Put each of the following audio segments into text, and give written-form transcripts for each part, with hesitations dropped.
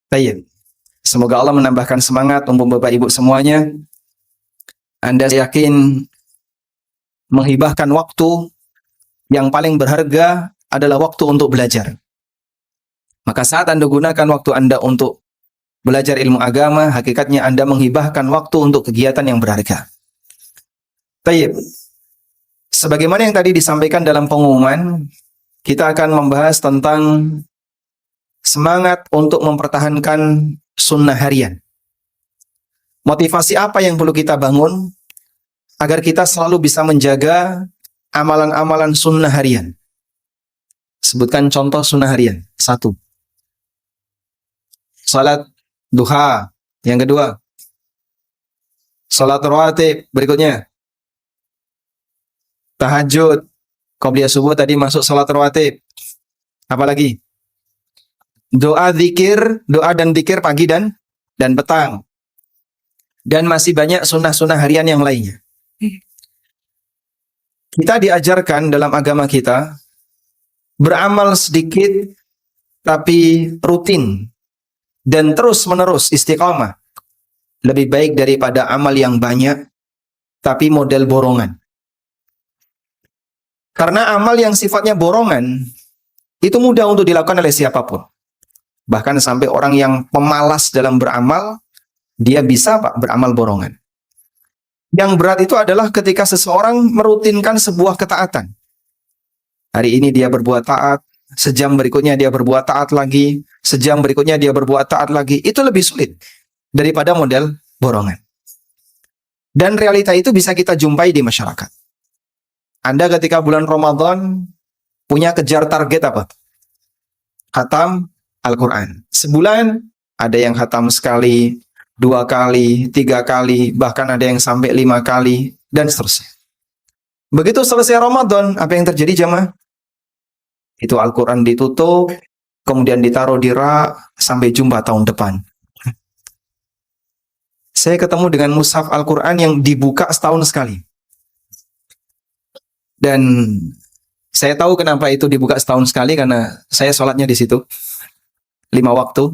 Baik. Semoga Allah menambahkan semangat untuk Bapak Ibu semuanya. Anda yakin menghibahkan waktu yang paling berharga adalah waktu untuk belajar. Maka saat Anda gunakan waktu Anda untuk belajar ilmu agama, hakikatnya Anda menghibahkan waktu untuk kegiatan yang berharga. Baik. Sebagaimana yang tadi disampaikan dalam pengumuman, kita akan membahas tentang semangat untuk mempertahankan sunnah harian. Motivasi apa yang perlu kita bangun agar kita selalu bisa menjaga amalan-amalan sunnah harian? Sebutkan contoh sunnah harian. 1. Salat duha. Yang kedua, salat rawatib. Berikutnya, tahajud. Qobliyah subuh tadi masuk salat rawatib. Apalagi? Doa zikir, doa dan zikir pagi dan petang. Dan masih banyak sunnah-sunnah harian yang lainnya. Kita diajarkan dalam agama kita beramal sedikit tapi rutin dan terus-menerus istiqamah lebih baik daripada amal yang banyak tapi model borongan. Karena amal yang sifatnya borongan itu mudah untuk dilakukan oleh siapapun. Bahkan sampai orang yang pemalas dalam beramal, dia bisa beramal borongan. Yang berat itu adalah ketika seseorang merutinkan sebuah ketaatan. Hari ini dia berbuat taat, sejam berikutnya dia berbuat taat lagi, sejam berikutnya dia berbuat taat lagi. Itu lebih sulit daripada model borongan. Dan realita itu bisa kita jumpai di masyarakat. Anda ketika bulan Ramadan punya kejar target apa? Khatam Al-Quran. Sebulan ada yang khatam sekali, 2 kali, 3 kali, bahkan ada yang sampai 5 kali, dan seterusnya. Begitu selesai Ramadan, apa yang terjadi jamaah? Itu Al-Quran ditutup, kemudian ditaruh di rak, sampai jumpa tahun depan. Saya ketemu dengan mushaf Al-Quran yang dibuka setahun sekali. Dan saya tahu kenapa itu dibuka setahun sekali, karena saya sholatnya di situ. 5 waktu.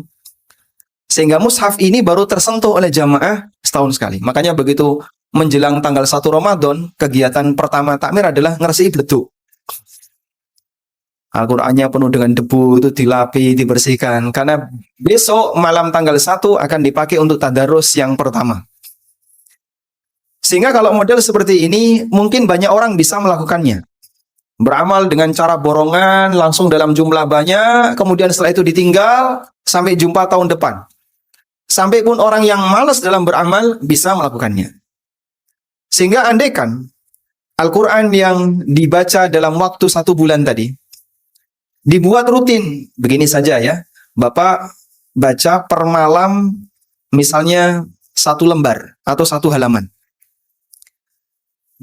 Sehingga mushaf ini baru tersentuh oleh jamaah setahun sekali. Makanya begitu menjelang tanggal 1 Ramadan, kegiatan pertama takmir adalah ngersih beleduk. Al-Qur'annya penuh dengan debu, itu dilapi, dibersihkan. Karena besok malam tanggal 1 akan dipakai untuk tadarus yang pertama. Sehingga kalau model seperti ini, mungkin banyak orang bisa melakukannya. Beramal dengan cara borongan, langsung dalam jumlah banyak, kemudian setelah itu ditinggal, sampai jumpa tahun depan. Sampai pun orang yang malas dalam beramal bisa melakukannya. Sehingga andaikan Al-Quran yang dibaca dalam waktu 1 bulan tadi, dibuat rutin, begini saja ya, Bapak baca per malam misalnya 1 lembar atau 1 halaman.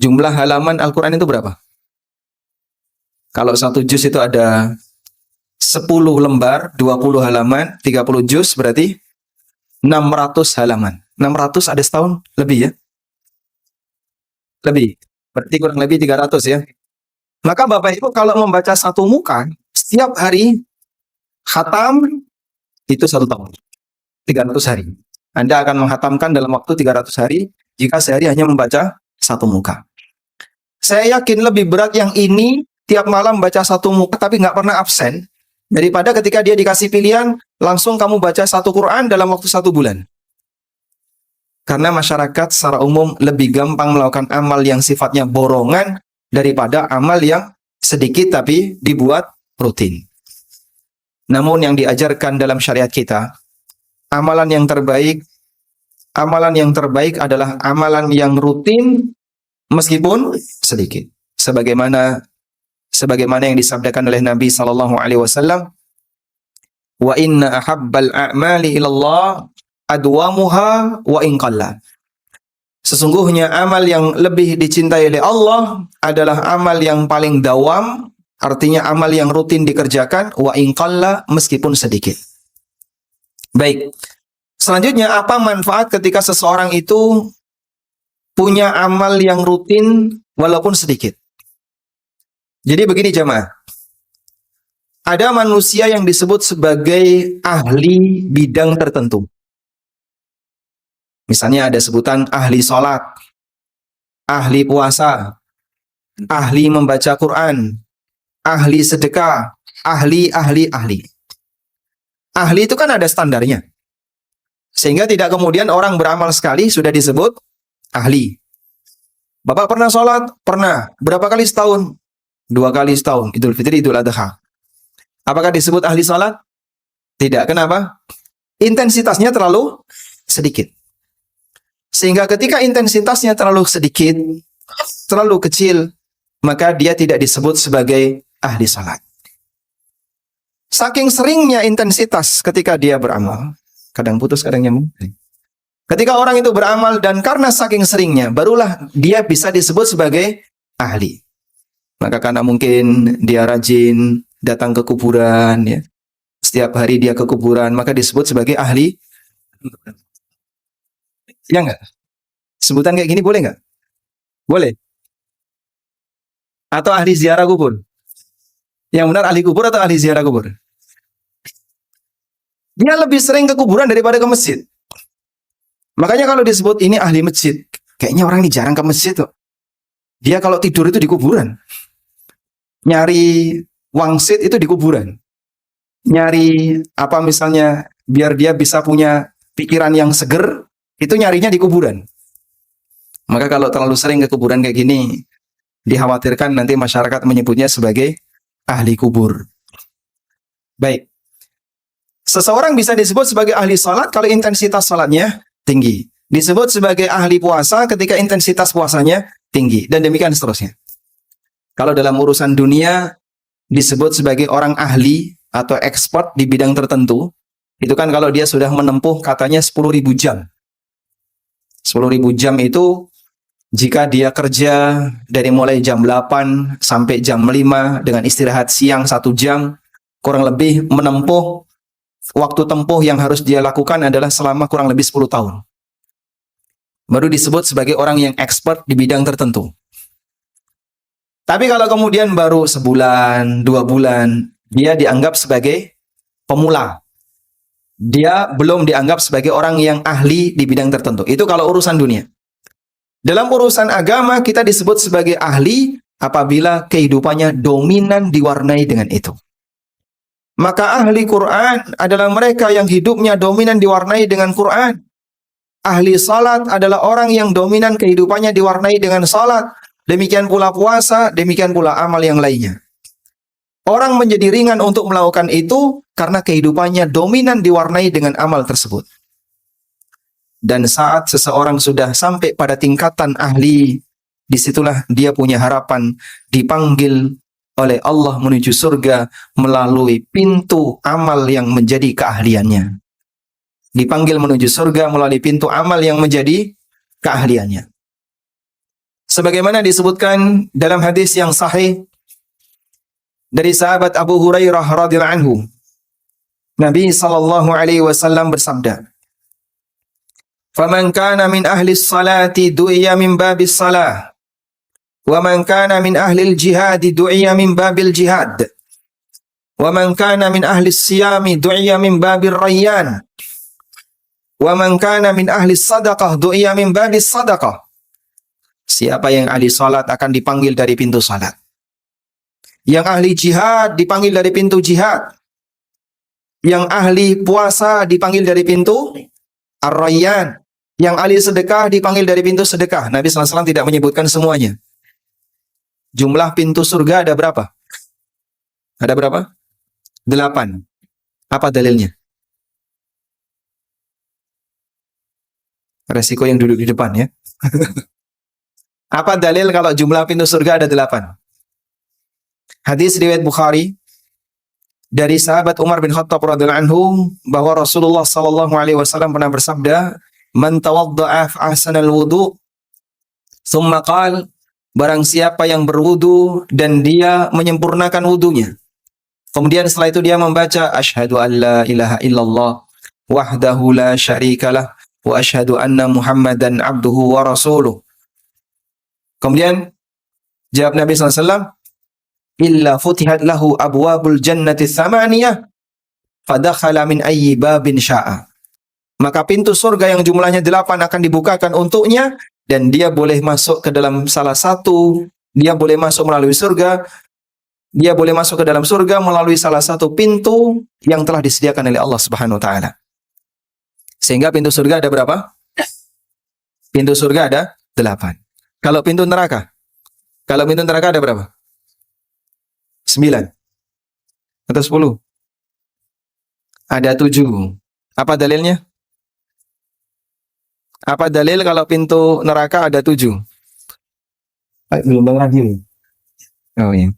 Jumlah halaman Al-Quran itu berapa? Kalau 1 juz itu ada 10 lembar, 20 halaman, 30 juz berarti 600 halaman. 600 ada setahun lebih ya? Lebih. Berarti kurang lebih 300 ya. Maka Bapak Ibu kalau membaca 1 muka, setiap hari khatam itu 1 tahun. 300 hari. Anda akan menghatamkan dalam waktu 300 hari jika sehari hanya membaca 1 muka. Saya yakin lebih berat yang ini tiap malam baca 1 muka tapi nggak pernah absen daripada ketika dia dikasih pilihan langsung kamu baca 1 Quran dalam waktu 1 bulan. Karena masyarakat secara umum lebih gampang melakukan amal yang sifatnya borongan daripada amal yang sedikit tapi dibuat rutin. Namun yang diajarkan dalam syariat kita, amalan yang terbaik adalah amalan yang rutin meskipun sedikit. Sebagaimana yang disabdakan oleh Nabi sallallahu alaihi wasallam, wa inna ahabbal a'mali ilallah adwamuha wa in qalla. Sesungguhnya amal yang lebih dicintai oleh Allah adalah amal yang paling dawam, artinya amal yang rutin dikerjakan, wa in qalla, meskipun sedikit. Baik. Selanjutnya, apa manfaat ketika seseorang itu punya amal yang rutin walaupun sedikit? Jadi begini jamaah. Ada manusia yang disebut sebagai ahli bidang tertentu. Misalnya ada sebutan ahli sholat, ahli puasa, ahli membaca Quran, ahli sedekah, ahli. Ahli itu kan ada standarnya. Sehingga tidak kemudian orang beramal sekali sudah disebut ahli. Bapak pernah sholat? Pernah. Berapa kali setahun? 2 kali setahun. Idul Fitri, Idul Adha. Apakah disebut ahli sholat? Tidak. Kenapa? Intensitasnya terlalu sedikit. Sehingga ketika intensitasnya terlalu sedikit, terlalu kecil, maka dia tidak disebut sebagai ahli sholat. Saking seringnya intensitas ketika dia beramal, kadang putus, kadang nyambung. Ketika orang itu beramal dan karena saking seringnya, barulah dia bisa disebut sebagai ahli. Maka karena mungkin dia rajin datang ke kuburan, ya, setiap hari dia ke kuburan, maka disebut sebagai ahli. Ya enggak? Sebutan kayak gini boleh enggak? Boleh. Atau ahli ziarah kubur? Yang benar ahli kubur atau ahli ziarah kubur? Dia lebih sering ke kuburan daripada ke masjid. Makanya kalau disebut ini ahli masjid, kayaknya orang ini jarang ke masjid tuh. Dia kalau tidur itu di kuburan. Nyari wangsit itu di kuburan. Nyari apa misalnya biar dia bisa punya pikiran yang seger, itu nyarinya di kuburan. Maka kalau terlalu sering ke kuburan kayak gini, dikhawatirkan nanti masyarakat menyebutnya sebagai ahli kubur. Baik. Seseorang bisa disebut sebagai ahli salat kalau intensitas salatnya tinggi. Disebut sebagai ahli puasa ketika intensitas puasanya tinggi. Dan demikian seterusnya. Kalau dalam urusan dunia disebut sebagai orang ahli atau expert di bidang tertentu, itu kan kalau dia sudah menempuh katanya 10.000 jam. 10.000 jam itu jika dia kerja dari mulai jam 8 sampai jam 5 dengan istirahat siang 1 jam, kurang lebih menempuh waktu tempuh yang harus dia lakukan adalah selama kurang lebih 10 tahun. Baru disebut sebagai orang yang expert di bidang tertentu. Tapi kalau kemudian baru sebulan, 2 bulan, dia dianggap sebagai pemula. Dia belum dianggap sebagai orang yang ahli di bidang tertentu. Itu kalau urusan dunia. Dalam urusan agama, kita disebut sebagai ahli apabila kehidupannya dominan diwarnai dengan itu. Maka ahli Quran adalah mereka yang hidupnya dominan diwarnai dengan Quran. Ahli salat adalah orang yang dominan kehidupannya diwarnai dengan salat. Demikian pula puasa, demikian pula amal yang lainnya. Orang menjadi ringan untuk melakukan itu karena kehidupannya dominan diwarnai dengan amal tersebut. Dan saat seseorang sudah sampai pada tingkatan ahli, disitulah dia punya harapan dipanggil oleh Allah menuju surga melalui pintu amal yang menjadi keahliannya. Dipanggil menuju surga melalui pintu amal yang menjadi keahliannya. Sebagaimana disebutkan dalam hadis yang sahih dari sahabat Abu Hurairah radhiyallahu anhu, Nabi sallallahu alaihi wasallam bersabda, "Faman kana min ahli salati du'iya min babis salah, wa man kana min ahli al-jihad du'iya min babil jihad, wa man kana min ahli siyami du'iya min babir rayyan, wa man kana min ahli sadaqah du'iya min babis sadaqah." Siapa yang ahli salat akan dipanggil dari pintu salat. Yang ahli jihad dipanggil dari pintu jihad. Yang ahli puasa dipanggil dari pintu ar-rayyan. Yang ahli sedekah dipanggil dari pintu sedekah. Nabi SAW tidak menyebutkan semuanya. Jumlah pintu surga ada berapa? Ada berapa? 8. Apa dalilnya? Resiko yang duduk di depan ya. Apa dalil kalau jumlah pintu surga ada 8? Hadis riwayat Bukhari dari sahabat Umar bin Khattab radhiyallahu anhu bahwa Rasulullah sallallahu alaihi wasallam pernah bersabda, "Man tawadda'a fa ahsanal wudu, tsumma qala," barang siapa yang berwudu dan dia menyempurnakan wudunya. Kemudian setelah itu dia membaca asyhadu an la ilaha illallah wahdahu la syarikalah wa asyhadu anna Muhammadan abduhu wa rasuluh. Kemudian jawab Nabi SAW, illa futihat lahu abwabul jannati tsamaniyah fadakhala min ayyi babin sya'a. Maka pintu surga yang jumlahnya 8 akan dibukakan untuknya dan dia boleh masuk ke dalam salah satu, dia boleh masuk melalui surga, dia boleh masuk ke dalam surga melalui salah satu pintu yang telah disediakan oleh Allah Subhanahu wa taala. Sehingga pintu surga ada berapa? Pintu surga ada 8. Kalau pintu neraka? Kalau pintu neraka ada berapa? 9 atau 10? Ada 7. Apa dalilnya? Apa dalil kalau pintu neraka ada 7? Belum lagi. Oh iya.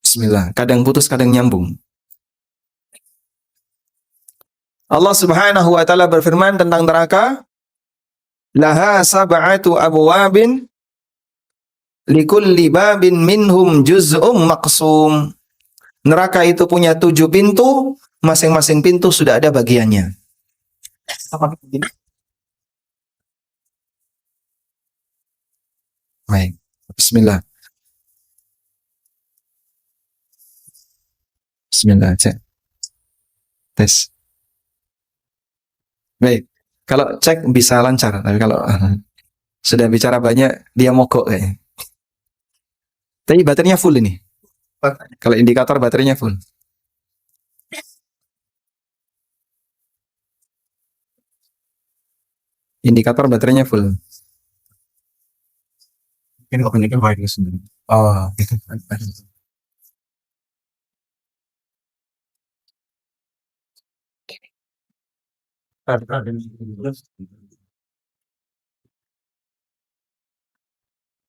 Bismillah. Kadang putus, kadang nyambung. Allah Subhanahu wa taala berfirman tentang neraka, laha sab'atu abwabin likulli babin minhum juz'um maqsum. Neraka itu punya 7 pintu, masing-masing pintu sudah ada bagiannya. Baik. Bismillah. Bismillah. Cek. Tes. Baik. Kalau cek bisa lancar, tapi kalau sudah bicara banyak dia mogok kayaknya. Tapi baterainya full ini. Kalau indikator baterainya full. Indikator baterainya full. Ini kebanyakan wireless sendiri. Oh, itu.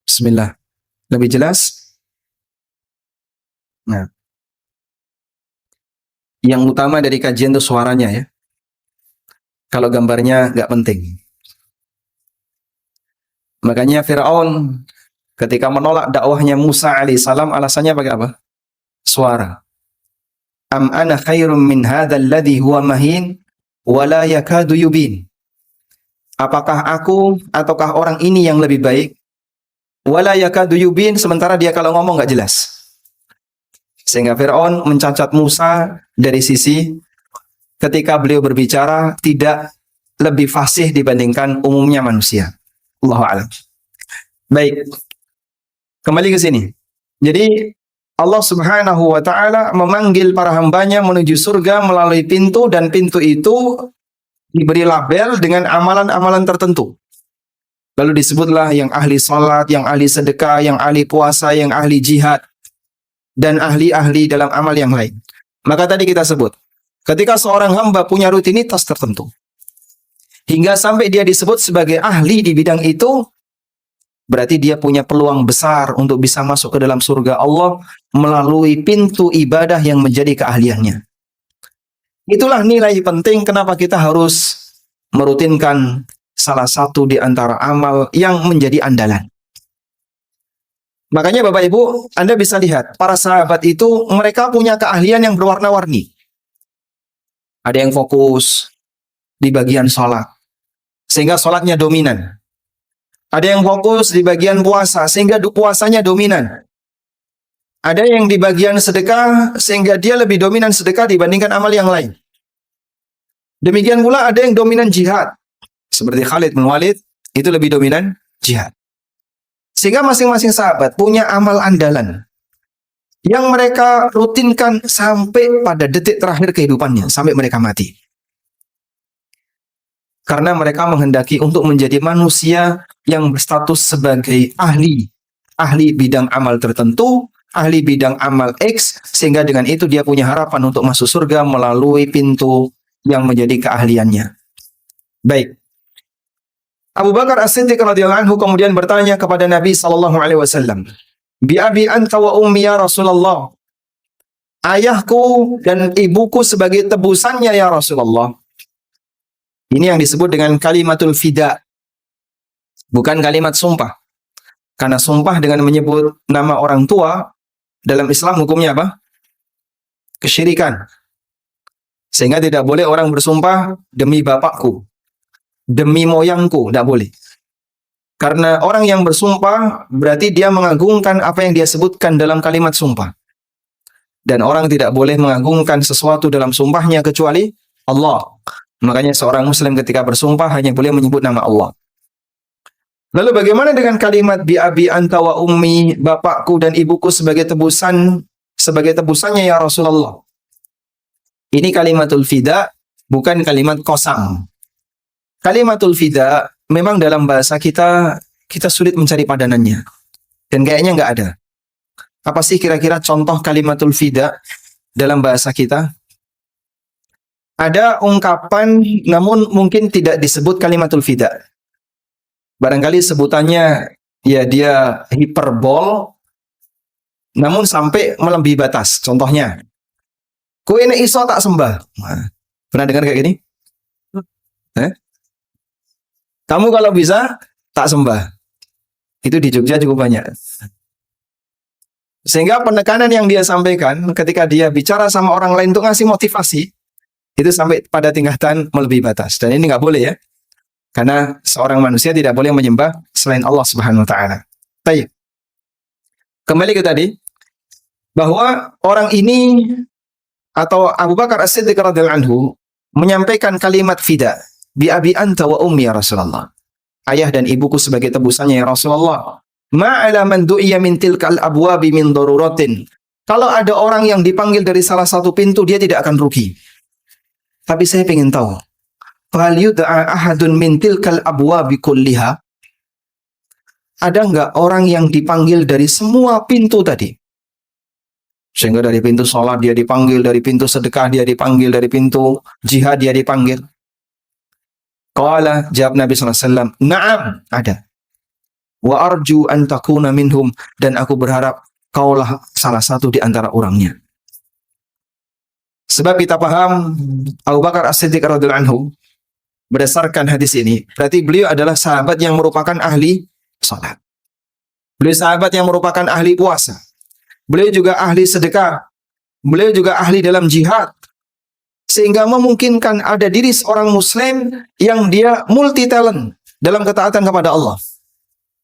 Bismillah. Lebih jelas? Nah, yang utama dari kajian itu suaranya ya. Kalau gambarnya nggak penting. Makanya Fir'aun ketika menolak dakwahnya Musa alaihissalam, alasannya pakai apa? Suara. Am ana khairum min hadzal ladzi huwa mahin wa la yakadu yubin. Apakah aku ataukah orang ini yang lebih baik? Wala yakadu yubin, sementara dia kalau ngomong nggak jelas. Sehingga Fir'aun mencacat Musa dari sisi ketika beliau berbicara tidak lebih fasih dibandingkan umumnya manusia. Allahu a'lam. Baik. Kembali ke sini. Jadi Allah Subhanahu wa taala memanggil para hambanya menuju surga melalui pintu, dan pintu itu diberi label dengan amalan-amalan tertentu. Lalu disebutlah yang ahli salat, yang ahli sedekah, yang ahli puasa, yang ahli jihad, dan ahli-ahli dalam amal yang lain. Maka tadi kita sebut, ketika seorang hamba punya rutinitas tertentu, hingga sampai dia disebut sebagai ahli di bidang itu, berarti dia punya peluang besar untuk bisa masuk ke dalam surga Allah melalui pintu ibadah yang menjadi keahliannya. Itulah nilai penting kenapa kita harus merutinkan salah satu di antara amal yang menjadi andalan. Makanya Bapak Ibu, Anda bisa lihat, para sahabat itu mereka punya keahlian yang berwarna-warni. Ada yang fokus di bagian sholat, sehingga sholatnya dominan. Ada yang fokus di bagian puasa, sehingga puasanya dominan. Ada yang di bagian sedekah, sehingga dia lebih dominan sedekah dibandingkan amal yang lain. Demikian pula ada yang dominan jihad. Seperti Khalid bin Walid, itu lebih dominan jihad. Sehingga masing-masing sahabat punya amal andalan yang mereka rutinkan sampai pada detik terakhir kehidupannya, sampai mereka mati. Karena mereka menghendaki untuk menjadi manusia yang berstatus sebagai ahli bidang amal tertentu, ahli bidang amal X, sehingga dengan itu dia punya harapan untuk masuk surga melalui pintu yang menjadi keahliannya. Baik. Abu Bakar As-Siddiq radhiyallahu anhu kemudian bertanya kepada Nabi sallallahu alaihi wasallam, "Bi abi anta wa ummi ya Rasulullah." Ayahku dan ibuku sebagai tebusannya ya Rasulullah. Ini yang disebut dengan kalimatul fida. Bukan kalimat sumpah. Karena sumpah dengan menyebut nama orang tua dalam Islam hukumnya apa? Kesyirikan. Sehingga tidak boleh orang bersumpah demi bapakku, demi moyangku, tidak boleh. Karena orang yang bersumpah berarti dia mengagungkan apa yang dia sebutkan dalam kalimat sumpah. Dan orang tidak boleh mengagungkan sesuatu dalam sumpahnya kecuali Allah. Makanya seorang muslim ketika bersumpah hanya boleh menyebut nama Allah. Lalu bagaimana dengan kalimat bi abi anta wa ummi, bapakku dan ibuku sebagai tebusannya ya Rasulullah. Ini kalimatul fida, bukan kalimat qasam. Kalimatul fida memang dalam bahasa kita sulit mencari padanannya. Dan kayaknya nggak ada. Apa sih kira-kira contoh kalimatul fida dalam bahasa kita? Ada ungkapan namun mungkin tidak disebut kalimatul fida. Barangkali sebutannya ya dia hiperbol namun sampai melebihi batas. Contohnya, ku ini iso tak sembah. Nah, pernah dengar kayak gini? Kamu kalau bisa tak sembah. Itu di Jogja cukup banyak. Sehingga penekanan yang dia sampaikan ketika dia bicara sama orang lain untuk ngasih motivasi, itu sampai pada tingkatan melebihi batas. Dan ini nggak boleh ya. Karena seorang manusia tidak boleh menyembah selain Allah Subhanahu wa taala. Baik. Kembali ke tadi bahwa orang ini atau Abu Bakar As-Siddiq radhiyallahu anhu menyampaikan kalimat fida, bi abi anta wa ummi ya Rasulullah. Ayah dan ibuku sebagai tebusannya ya Rasulullah. Ma'ala man du'iya min tilkal abwabi min daruratin. Kalau ada orang yang dipanggil dari salah satu pintu, dia tidak akan rugi. Tapi saya ingin tahu, fal yud'a ahadun min tilkal abwabi kulliha? Ada enggak orang yang dipanggil dari semua pintu tadi? Sehingga dari pintu sholat dia dipanggil, dari pintu sedekah dia dipanggil, dari pintu jihad dia dipanggil. Qala, jawab Nabi SAW, na'am, ada. Wa arju an takuna minhum, dan aku berharap kaulah salah satu di antara orangnya. Sebab kita paham Abu Bakar As-Siddiq radhiyallahu anhu berdasarkan hadis ini, berarti beliau adalah sahabat yang merupakan ahli salat. Beliau sahabat yang merupakan ahli puasa. Beliau juga ahli sedekah. Beliau juga ahli dalam jihad. Sehingga memungkinkan ada diri seorang muslim yang dia multi talent dalam ketaatan kepada Allah.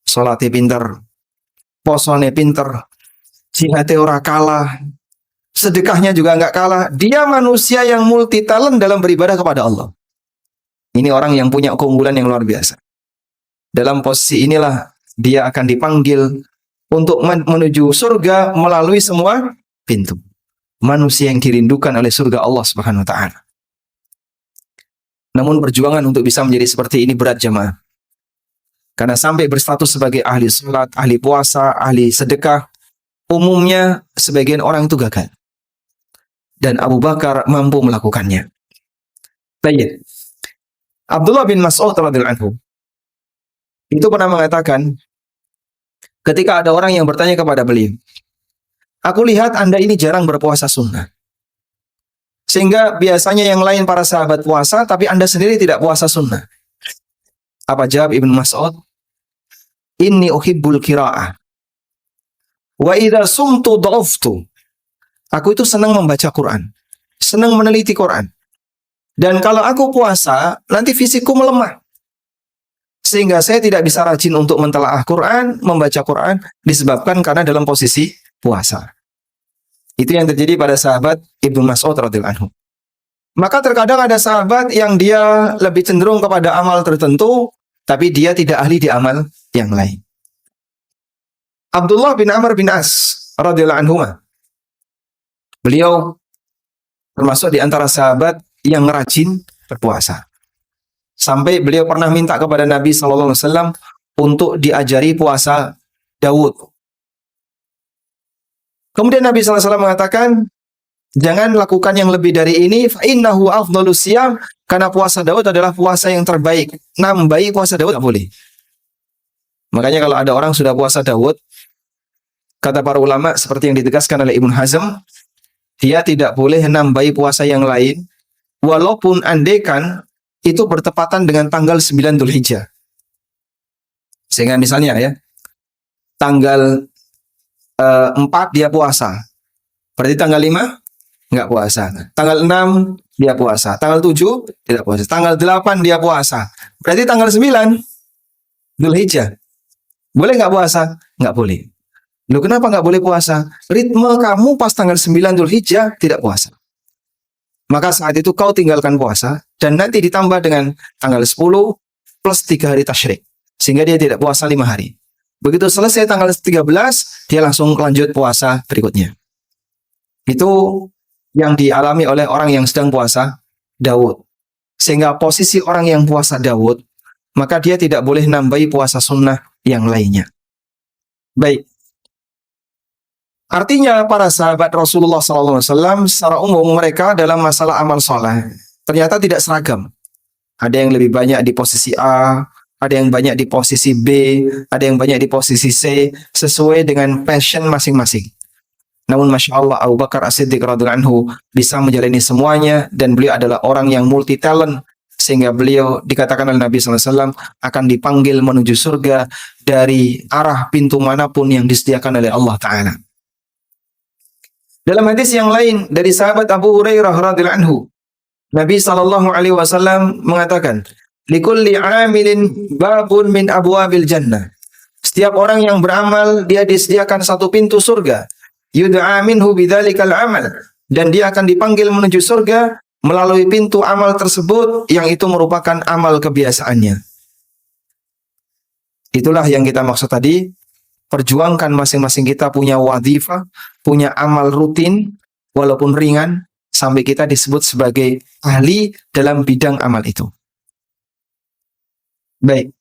Salatnya pinter, posone pinter, jihadnya ora kalah, sedekahnya juga nggak kalah. Dia manusia yang multi talent dalam beribadah kepada Allah. Ini orang yang punya keunggulan yang luar biasa. Dalam posisi inilah dia akan dipanggil untuk menuju surga melalui semua pintu. Manusia yang dirindukan oleh surga Allah Subhanahu wa taala. Namun perjuangan untuk bisa menjadi seperti ini berat jemaah. Karena sampai berstatus sebagai ahli salat, ahli puasa, ahli sedekah, umumnya sebagian orang itu gagal. Dan Abu Bakar mampu melakukannya. Baik. Abdullah bin Mas'ud radhiyallahu anhu itu pernah mengatakan ketika ada orang yang bertanya kepada beliau, aku lihat Anda ini jarang berpuasa sunnah. Sehingga biasanya yang lain para sahabat puasa, tapi Anda sendiri tidak puasa sunnah. Apa jawab Ibnu Mas'ud? Inni uhibbul qira'ah. Wa idza sumtu dha'uftu. Aku itu senang membaca Quran. Senang meneliti Quran. Dan kalau aku puasa, nanti fisikku melemah. Sehingga saya tidak bisa rajin untuk mentelaah Quran, membaca Quran, disebabkan karena dalam posisi puasa. Itu yang terjadi pada sahabat Ibnu Mas'ud radhiyallahu anhu. Maka terkadang ada sahabat yang dia lebih cenderung kepada amal tertentu, tapi dia tidak ahli di amal yang lain. Abdullah bin Amr bin As radhiyallahu anhu, beliau termasuk di antara sahabat yang rajin berpuasa. Sampai beliau pernah minta kepada Nabi SAW untuk diajari puasa Daud. Kemudian Nabi SAW mengatakan, jangan lakukan yang lebih dari ini, fa innahu afdhalus siyam, karena puasa Daud adalah puasa yang terbaik. Nambahi puasa Daud tidak boleh. Makanya kalau ada orang sudah puasa Daud, kata para ulama seperti yang ditegaskan oleh Ibnu Hazm, dia tidak boleh nambahi puasa yang lain, walaupun andaikan itu bertepatan dengan tanggal 9 Dzulhijjah. Sehingga misalnya ya, tanggal 4 dia puasa. Berarti tanggal 5 nggak puasa. Tanggal 6 dia puasa. Tanggal 7 tidak puasa. Tanggal 8 dia puasa. Berarti tanggal 9 Dzulhijjah. Boleh nggak puasa? Nggak boleh. Loh, kenapa nggak boleh puasa? Ritme kamu pas tanggal 9 Dzulhijjah tidak puasa. Maka saat itu kau tinggalkan puasa dan nanti ditambah dengan tanggal 10 plus 3 hari tasyrik. Sehingga dia tidak puasa 5 hari. Begitu selesai tanggal 13, dia langsung lanjut puasa berikutnya. Itu yang dialami oleh orang yang sedang puasa Daud. Sehingga posisi orang yang puasa Daud, maka dia tidak boleh nambahi puasa sunnah yang lainnya. Baik. Artinya para sahabat Rasulullah SAW secara umum mereka dalam masalah amal soleh ternyata tidak seragam. Ada yang lebih banyak di posisi A, ada yang banyak di posisi B, ada yang banyak di posisi C, sesuai dengan passion masing-masing. Namun Masya Allah Abu Bakar As-Siddiq radhiyallahu anhu bisa menjalani semuanya dan beliau adalah orang yang multi talent sehingga beliau dikatakan oleh Nabi SAW akan dipanggil menuju surga dari arah pintu manapun yang disediakan oleh Allah Ta'ala. Dalam hadis yang lain dari sahabat Abu Hurairah radhiyallahu anhu, Nabi sallallahu alaihi wasallam mengatakan, "Likulli 'amilin babun min abwabil jannah." Setiap orang yang beramal dia disediakan satu pintu surga. Yud'a minhu bidzalikal amal, dan dia akan dipanggil menuju surga melalui pintu amal tersebut yang itu merupakan amal kebiasaannya. Itulah yang kita maksud tadi. Perjuangkan masing-masing kita punya wadhifah, punya amal rutin, walaupun ringan, sampai kita disebut sebagai ahli dalam bidang amal itu. Baik.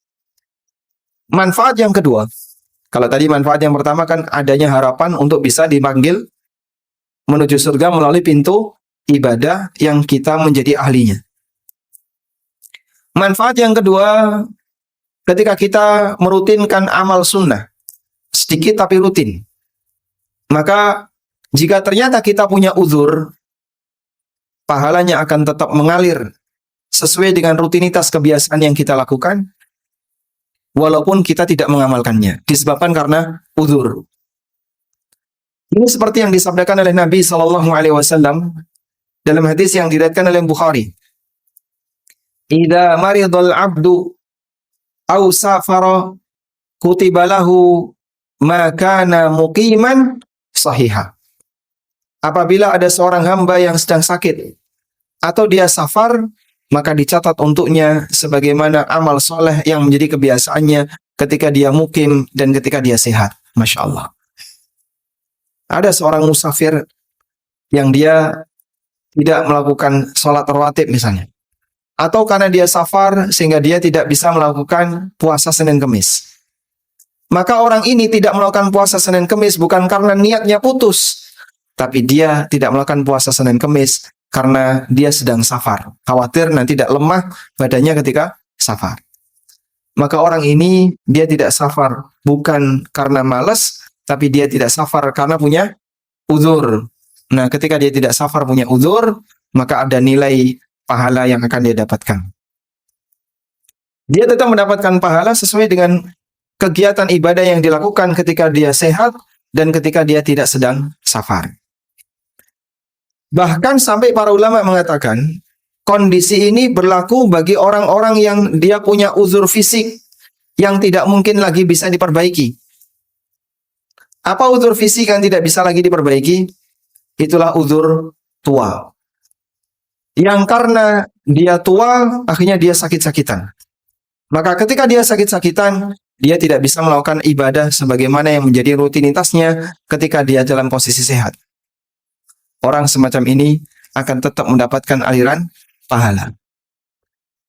Manfaat yang kedua. Kalau tadi manfaat yang pertama kan adanya harapan untuk bisa dipanggil menuju surga melalui pintu ibadah yang kita menjadi ahlinya. Manfaat yang kedua, ketika kita merutinkan amal sunnah, sedikit tapi rutin. Maka jika ternyata kita punya uzur, pahalanya akan tetap mengalir sesuai dengan rutinitas kebiasaan yang kita lakukan, walaupun kita tidak mengamalkannya, disebabkan karena uzur. Ini seperti yang disabdakan oleh Nabi Shallallahu Alaihi Wasallam dalam hadis yang diriwayatkan oleh Bukhari. Idza maridul abdu aw safara kutiba lahu makana muqiman sahiha. Apabila ada seorang hamba yang sedang sakit atau dia safar, maka dicatat untuknya sebagaimana amal soleh yang menjadi kebiasaannya ketika dia mukim dan ketika dia sehat. Masya Allah. Ada seorang musafir yang dia tidak melakukan sholat rawatib misalnya. Atau karena dia safar sehingga dia tidak bisa melakukan puasa Senin Kemis. Maka orang ini tidak melakukan puasa Senin Kemis bukan karena niatnya putus, tapi dia tidak melakukan puasa Senin Kemis karena dia sedang safar. Khawatir nanti tidak lemah badannya ketika safar. Maka orang ini dia tidak safar bukan karena malas, tapi dia tidak safar karena punya uzur. Nah, ketika dia tidak safar punya uzur, maka ada nilai pahala yang akan dia dapatkan. Dia tetap mendapatkan pahala sesuai dengan kegiatan ibadah yang dilakukan ketika dia sehat dan ketika dia tidak sedang safar. Bahkan sampai para ulama mengatakan kondisi ini berlaku bagi orang-orang yang dia punya uzur fisik yang tidak mungkin lagi bisa diperbaiki. Apa uzur fisik yang tidak bisa lagi diperbaiki? Itulah uzur tua. Yang karena dia tua akhirnya dia sakit-sakitan. Maka ketika dia sakit-sakitan, dia tidak bisa melakukan ibadah sebagaimana yang menjadi rutinitasnya ketika dia dalam posisi sehat. Orang semacam ini akan tetap mendapatkan aliran pahala.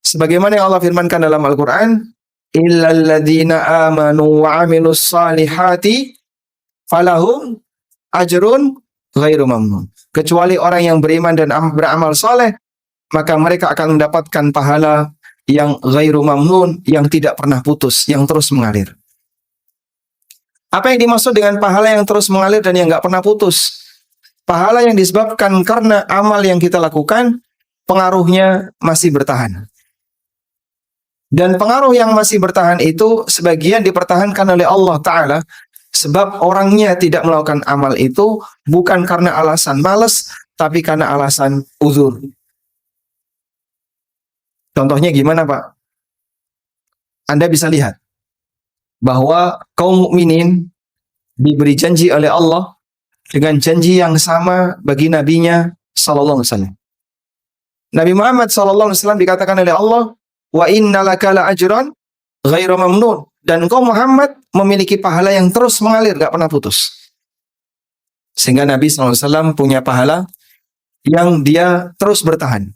Sebagaimana yang Allah firmankan dalam Al-Quran, illal ladzina amanu wa amilus salihati falahum ajrun ghairu mamnun. Kecuali orang yang beriman dan beramal soleh, maka mereka akan mendapatkan pahala yang ghairu mamnun, yang tidak pernah putus, yang terus mengalir. Apa yang dimaksud dengan pahala yang terus mengalir dan yang nggak pernah putus? Pahala yang disebabkan karena amal yang kita lakukan, pengaruhnya masih bertahan. Dan pengaruh yang masih bertahan itu sebagian dipertahankan oleh Allah Ta'ala, sebab orangnya tidak melakukan amal itu bukan karena alasan malas, tapi karena alasan uzur. Contohnya gimana Pak? Anda bisa lihat. bahwa kaum mukminin diberi janji oleh Allah dengan janji yang sama bagi nabinya sallallahu alaihi wasallam. Nabi Muhammad sallallahu alaihi wasallam dikatakan oleh Allah, wa innalaka la ajran ghairu mamnun, dan engkau Muhammad memiliki pahala yang terus mengalir, gak pernah putus. Sehingga Nabi sallallahu alaihi wasallam punya pahala yang dia terus bertahan.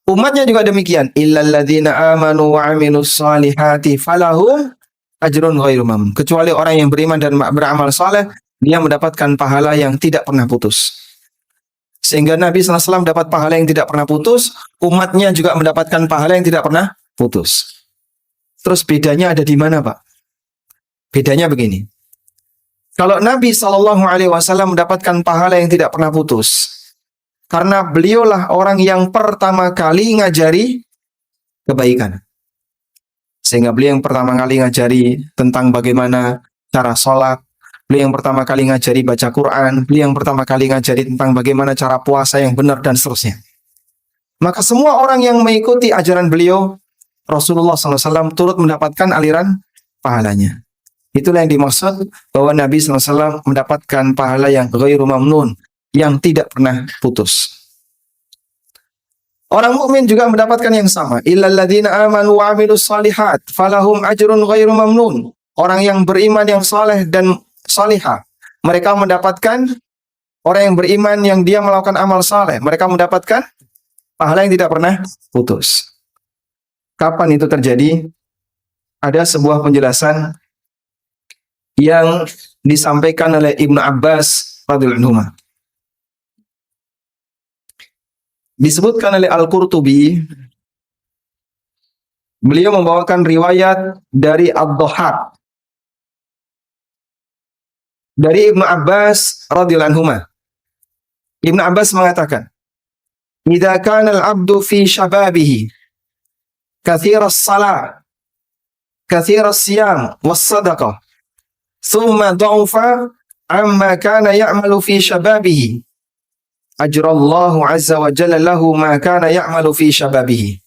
Umatnya juga demikian, illal ladzina amanu wa amilus solihati falahum ajrun ghairu mamnun. Kecuali orang yang beriman dan beramal saleh, dia mendapatkan pahala yang tidak pernah putus. Sehingga Nabi SAW dapat pahala yang tidak pernah putus, umatnya juga mendapatkan pahala yang tidak pernah putus. Terus bedanya ada di mana, Pak? Bedanya begini. Kalau Nabi SAW mendapatkan pahala yang tidak pernah putus, karena beliaulah orang yang pertama kali ngajari kebaikan. Sehingga beliau yang pertama kali ngajari tentang bagaimana cara sholat, beliau yang pertama kali ngajari baca Quran, beliau yang pertama kali ngajari tentang bagaimana cara puasa yang benar dan seterusnya. Maka semua orang yang mengikuti ajaran beliau, Rasulullah SAW turut mendapatkan aliran pahalanya. Itulah yang dimaksud bahwa Nabi SAW mendapatkan pahala yang ghairu mamnun, yang tidak pernah putus. Orang mukmin juga mendapatkan yang sama. Illal ladzina amanu wa amilus shalihat falahum ajrun ghairu mamnun. Orang yang beriman yang saleh dan salihah, mereka mendapatkan, orang yang beriman yang dia melakukan amal saleh, mereka mendapatkan pahala yang tidak pernah putus. Kapan itu terjadi? Ada sebuah penjelasan yang disampaikan oleh Ibnu Abbas radhiyallahu anhu. Disebutkan oleh Al-Qurtubi, beliau membawakan riwayat dari Ad-Dhahhak dari Ibnu Abbas radhiyallahu anhu. Ibnu Abbas mengatakan, "Idza kana al-'abdu fi shababihi katsiras salah, katsiras siyam was sadaqah, thumma dha'afa amma kana ya'malu fi shababihi, ajrallahu 'azza wa jalla lahu ma kana ya'malu fi shababihi."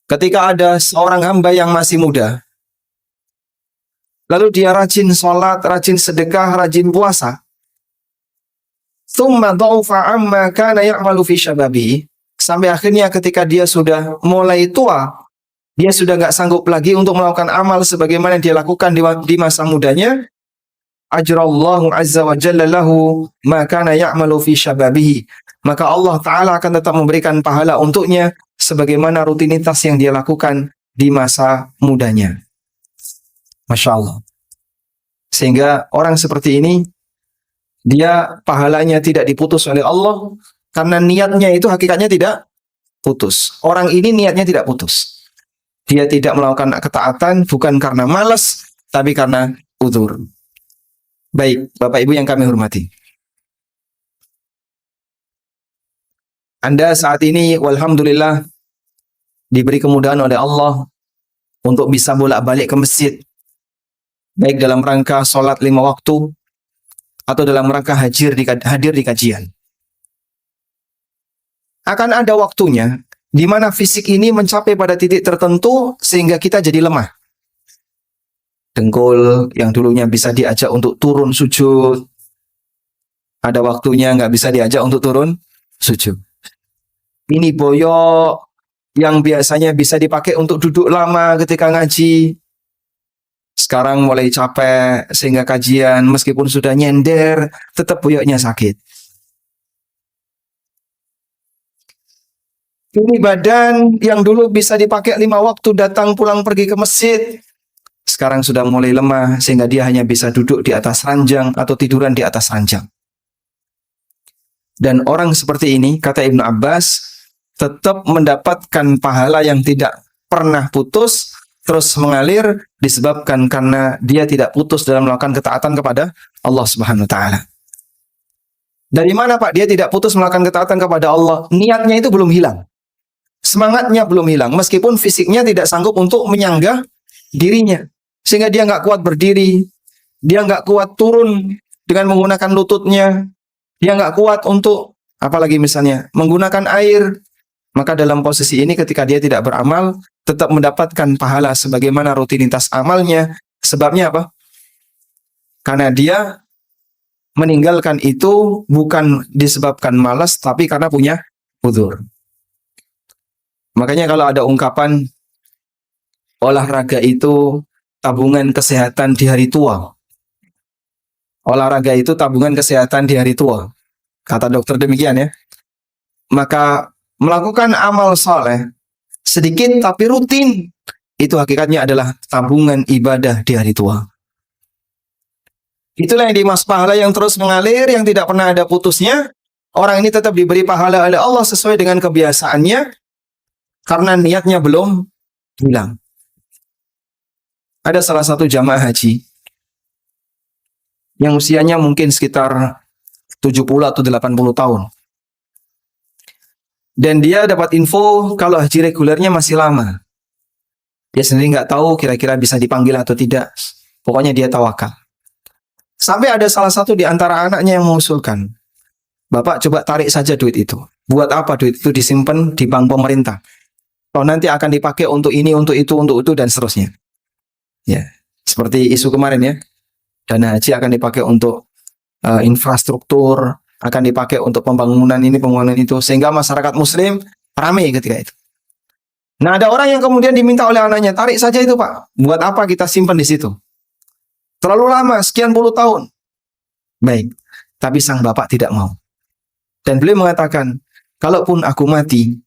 Ketika ada seorang hamba yang masih muda, lalu dia rajin sholat, rajin sedekah, rajin puasa, thumma dha'afa amma kana ya'malu fi shababihi, sampai akhirnya ketika dia sudah mulai tua, dia sudah gak sanggup lagi untuk melakukan amal sebagaimana dia lakukan di masa mudanya, ajrallahu 'azza wa jalla lahu ma kana ya'malu fi shababihi, maka Allah Ta'ala akan tetap memberikan pahala untuknya sebagaimana rutinitas yang dia lakukan di masa mudanya. Masya Allah. Sehingga orang seperti ini, dia pahalanya tidak diputus oleh Allah, karena niatnya itu hakikatnya tidak putus. Orang ini niatnya tidak putus. Dia tidak melakukan ketaatan bukan karena malas, tapi karena uzur. Baik, Bapak Ibu yang kami hormati, Anda saat ini walhamdulillah diberi kemudahan oleh Allah untuk bisa bolak-balik ke masjid, baik dalam rangka sholat 5 waktu atau dalam rangka hadir di kajian. Akan ada waktunya di mana fisik ini mencapai pada titik tertentu sehingga kita jadi lemah. Dengkul yang dulunya bisa diajak untuk turun sujud, ada waktunya nggak bisa diajak untuk turun sujud. Ini boyok yang biasanya bisa dipakai untuk duduk lama ketika ngaji, sekarang mulai capek sehingga kajian meskipun sudah nyender, tetap boyoknya sakit. Ini badan yang dulu bisa dipakai 5 waktu datang pulang pergi ke masjid, sekarang sudah mulai lemah sehingga dia hanya bisa duduk di atas ranjang atau tiduran di atas ranjang. Dan orang seperti ini, kata Ibnu Abbas, tetap mendapatkan pahala yang tidak pernah putus, terus mengalir, disebabkan karena dia tidak putus dalam melakukan ketaatan kepada Allah Subhanahu wa Ta'ala. Dari mana, Pak, dia tidak putus melakukan ketaatan kepada Allah? Niatnya itu belum hilang, semangatnya belum hilang, meskipun fisiknya tidak sanggup untuk menyanggah dirinya, sehingga dia nggak kuat berdiri, dia nggak kuat turun dengan menggunakan lututnya, dia nggak kuat untuk apalagi misalnya menggunakan air, Maka dalam posisi ini ketika dia tidak beramal, tetap mendapatkan pahala sebagaimana rutinitas amalnya. Sebabnya apa? Karena dia meninggalkan itu bukan disebabkan malas, tapi karena punya uzur. Makanya kalau ada ungkapan olahraga itu tabungan kesehatan di hari tua. Olahraga itu tabungan kesehatan di hari tua. Kata dokter demikian ya. Maka melakukan amal soleh sedikit tapi rutin, itu hakikatnya adalah tabungan ibadah di hari tua. Itulah yang dimaksud pahala yang terus mengalir, yang tidak pernah ada putusnya. Orang ini tetap diberi pahala oleh Allah sesuai dengan kebiasaannya, karena niatnya belum hilang. Ada salah satu jamaah haji yang usianya mungkin sekitar 70 atau 80 tahun. Dan dia dapat info kalau haji regulernya masih lama. Dia sendiri nggak tahu kira-kira bisa dipanggil atau tidak. Pokoknya dia tawakal. Sampai ada salah satu di antara anaknya yang mengusulkan, Bapak coba tarik saja duit itu. Buat apa duit itu disimpan di bank pemerintah? Kalau nanti akan dipakai untuk ini, untuk itu, dan seterusnya. Ya, seperti isu kemarin ya. Dana haji akan dipakai untuk infrastruktur, akan dipakai untuk pembangunan ini, pembangunan itu, sehingga masyarakat muslim ramai ketika itu. Nah, ada orang yang kemudian diminta oleh anaknya, tarik saja itu Pak. Buat apa kita simpan di situ? Terlalu lama, sekian puluh tahun. Baik, tapi sang bapak tidak mau. Dan beliau mengatakan, kalaupun aku mati,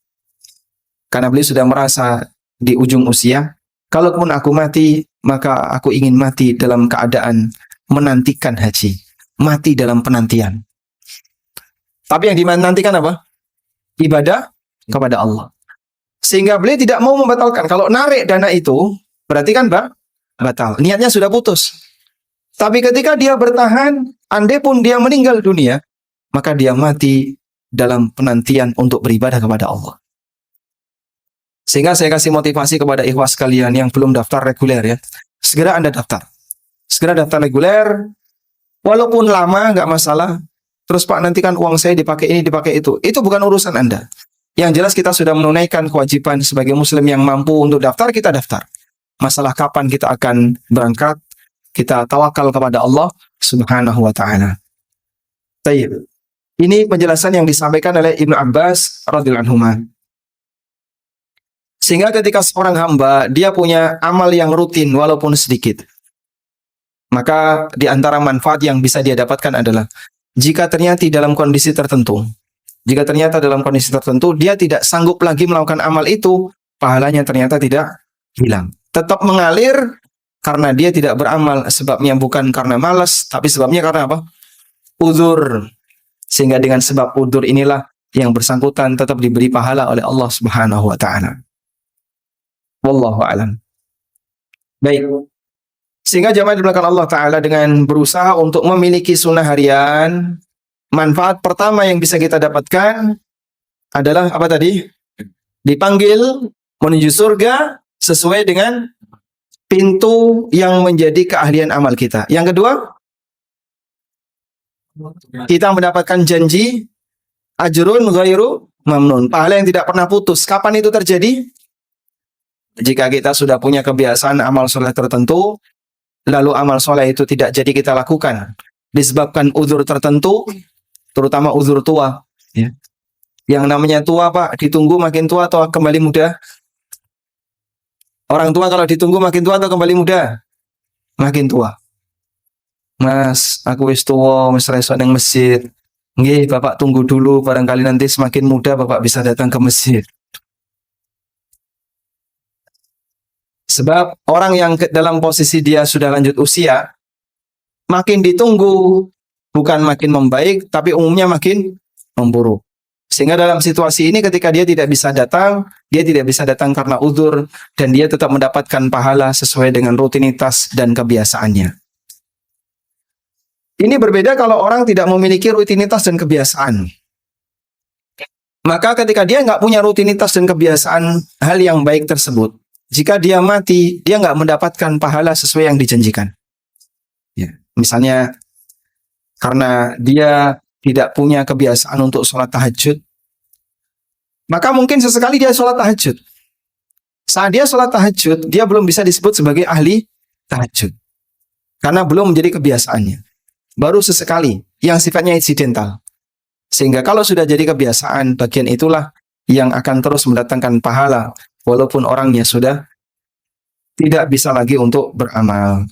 karena beliau sudah merasa di ujung usia, kalaupun aku mati, maka aku ingin mati dalam keadaan menantikan haji. Mati dalam penantian. Tapi yang dinantikan apa? Ibadah kepada Allah. Sehingga beliau tidak mau membatalkan. Kalau narik dana itu, berarti kan batal. Niatnya sudah putus. Tapi ketika dia bertahan, andai pun dia meninggal dunia, maka dia mati dalam penantian untuk beribadah kepada Allah. Sehingga saya kasih motivasi kepada ikhwas sekalian yang belum daftar reguler ya. Segera Anda daftar. Segera daftar reguler, walaupun lama nggak masalah. Terus Pak, nanti kan uang saya dipakai ini, dipakai itu. Itu bukan urusan Anda. Yang jelas kita sudah menunaikan kewajiban sebagai muslim yang mampu untuk daftar, kita daftar. Masalah kapan kita akan berangkat, kita tawakal kepada Allah Subhanahu wa taala. Baik. Ini penjelasan yang disampaikan oleh Ibnu Abbas radhiyallahu anhu. Sehingga ketika seorang hamba dia punya amal yang rutin walaupun sedikit, maka di antara manfaat yang bisa dia dapatkan adalah jika ternyata dalam kondisi tertentu, dia tidak sanggup lagi melakukan amal itu, pahalanya ternyata tidak hilang. Tetap mengalir karena dia tidak beramal, sebabnya bukan karena malas, tapi sebabnya karena apa? Uzur. Sehingga dengan sebab uzur inilah yang bersangkutan tetap diberi pahala oleh Allah Subhanahu wa taala. Wallahu a'lam. Baik. Sehingga jamaah dimulakan Allah taala dengan berusaha untuk memiliki sunnah harian, manfaat pertama yang bisa kita dapatkan adalah apa tadi? Dipanggil menuju surga sesuai dengan pintu yang menjadi keahlian amal kita. Yang kedua, kita mendapatkan janji ajrun ghairu mamnun, pahala yang tidak pernah putus. Kapan itu terjadi? Jika kita sudah punya kebiasaan amal soleh tertentu, lalu amal soleh itu tidak jadi kita lakukan disebabkan uzur tertentu, terutama uzur tua ya. Yang namanya tua Pak, ditunggu makin tua atau kembali muda? Orang tua kalau ditunggu makin tua atau kembali muda? Makin tua. Mas, aku wis tua, wis reso nang masjid. Nggih, Bapak tunggu dulu, barangkali nanti semakin muda Bapak bisa datang ke masjid. Sebab orang yang dalam posisi dia sudah lanjut usia, makin ditunggu, bukan makin membaik, tapi umumnya makin memburuk. Sehingga dalam situasi ini ketika dia tidak bisa datang karena uzur, dan dia tetap mendapatkan pahala sesuai dengan rutinitas dan kebiasaannya. Ini berbeda kalau orang tidak memiliki rutinitas dan kebiasaan. Maka ketika dia nggak punya rutinitas dan kebiasaan hal yang baik tersebut, jika dia mati, dia nggak mendapatkan pahala sesuai yang dijanjikan. Ya, misalnya karena dia tidak punya kebiasaan untuk sholat tahajud, Maka mungkin sesekali dia sholat tahajud. Saat dia sholat tahajud, dia belum bisa disebut sebagai ahli tahajud. Karena belum menjadi kebiasaannya. Baru sesekali, yang sifatnya insidental. Sehingga kalau sudah jadi kebiasaan, bagian itulah yang akan terus mendatangkan pahala. Walaupun orangnya sudah tidak bisa lagi untuk beramal.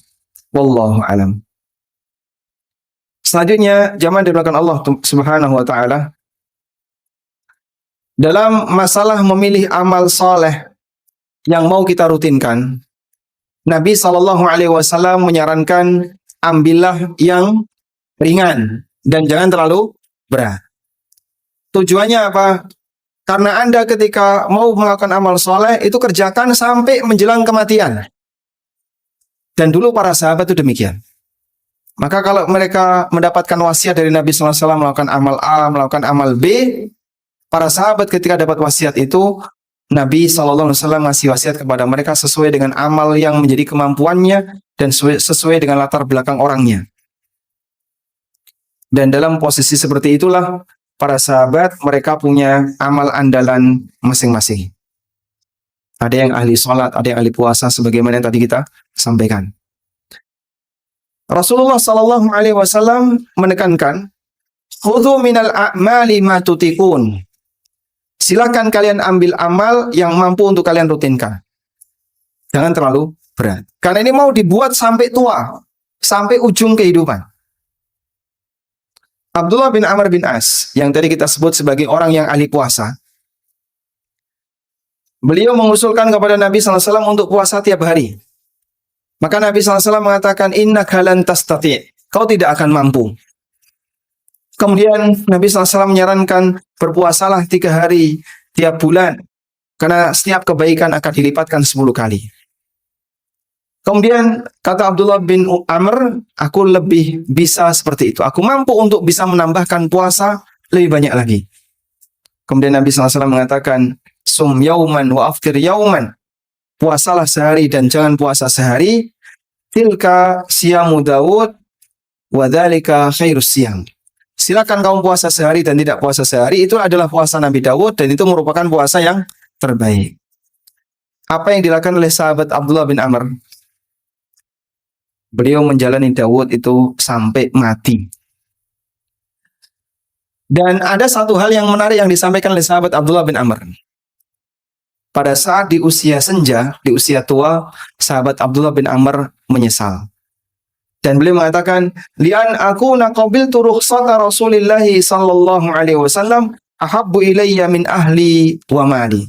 Wallahu alam. Selanjutnya, jamaah dimuliakan Allah Subhanahu wa taala, dalam masalah memilih amal soleh yang mau kita rutinkan, Nabi SAW menyarankan ambillah yang ringan dan jangan terlalu berat. Tujuannya apa? Karena Anda ketika mau melakukan amal soleh itu kerjakan sampai menjelang kematian. Dan dulu para sahabat itu demikian. Maka kalau mereka mendapatkan wasiat dari Nabi SAW melakukan amal A, melakukan amal B, para sahabat ketika dapat wasiat itu, Nabi SAW ngasih wasiat kepada mereka sesuai dengan amal yang menjadi kemampuannya dan sesuai dengan latar belakang orangnya. Dan dalam posisi seperti itulah para sahabat mereka punya amal andalan masing-masing. Ada yang ahli sholat, ada yang ahli puasa, sebagaimana yang tadi kita sampaikan. Rasulullah SAW menekankan, khudhu minal a'mali ma tutiqun. Silakan kalian ambil amal yang mampu untuk kalian rutinkan. Jangan terlalu berat. Karena ini mau dibuat sampai tua, sampai ujung kehidupan. Abdullah bin Amr bin As, yang tadi kita sebut sebagai orang yang ahli puasa, beliau mengusulkan kepada Nabi SAW untuk puasa tiap hari. Maka Nabi SAW mengatakan, innaka lan tastati', kau tidak akan mampu. Kemudian Nabi SAW menyarankan berpuasalah 3 hari tiap bulan. Karena setiap kebaikan akan dilipatkan 10 kali. Kemudian kata Abdullah bin Amr, aku lebih bisa seperti itu. Aku mampu untuk bisa menambahkan puasa lebih banyak lagi. Kemudian Nabi SAW mengatakan, sum yauman wa aftir yauman. Puasalah sehari dan jangan puasa sehari. Tilka siyamu Dawud wa dzalika khairus siyam. Silakan kamu puasa sehari dan tidak puasa sehari, itu adalah puasa Nabi Dawud dan itu merupakan puasa yang terbaik. Apa yang dilakukan oleh sahabat Abdullah bin Amr? Beliau menjalani Dawud itu sampai mati. Dan ada satu hal yang menarik yang disampaikan oleh sahabat Abdullah bin Amr. Pada saat di usia senja, di usia tua, sahabat Abdullah bin Amr menyesal. Dan beliau mengatakan, lian aku naqabil rukhsata Rasulillahi sallallahu alaihi wasallam ahabbu ilayya min ahli wa mali.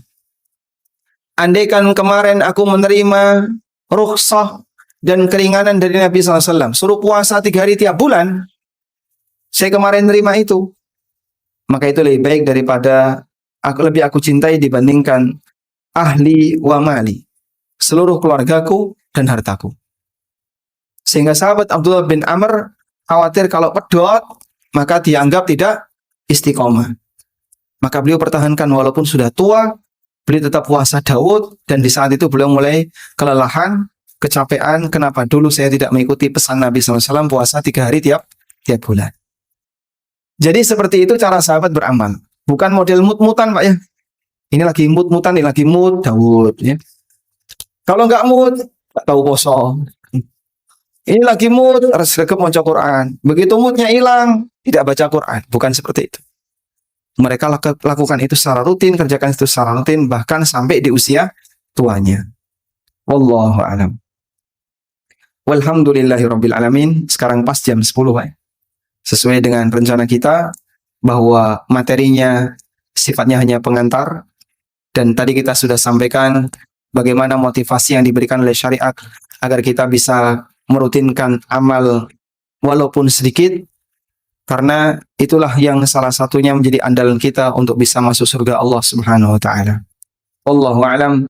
Andaikan kemarin aku menerima rukhsah dan keringanan dari Nabi SAW, suruh puasa 3 hari tiap bulan, saya kemarin terima itu, maka itu lebih baik daripada lebih aku cintai dibandingkan ahli wa mali, seluruh keluargaku dan hartaku. Sehingga sahabat Abdullah bin Amr khawatir kalau pedot, maka dianggap tidak istiqomah. Maka beliau pertahankan walaupun sudah tua, beliau tetap puasa Daud, dan di saat itu beliau mulai kelelahan, kecapean. Kenapa dulu saya tidak mengikuti pesan Nabi SAW puasa 3 hari tiap bulan. Jadi seperti itu cara sahabat beramal. Bukan model mut-mutan Pak ya. Ini lagi mut-mutan, ini lagi mut Daud ya. Kalau nggak mut, nggak tahu poso. Ini lagi mood, resgep baca Quran. Begitu moodnya hilang, tidak baca Quran. Bukan seperti itu. Mereka lakukan itu secara rutin, kerjakan itu secara rutin, bahkan sampai di usia tuanya. Wallahu a'lam. Walhamdulillahirabbil alamin. Sekarang pas jam 10, Pak. Sesuai dengan rencana kita bahwa materinya sifatnya hanya pengantar, dan tadi kita sudah sampaikan bagaimana motivasi yang diberikan oleh syariat agar kita bisa merutinkan amal walaupun sedikit, karena itulah yang salah satunya menjadi andalan kita untuk bisa masuk surga Allah Subhanahu wa taala. Wallahu a'lam.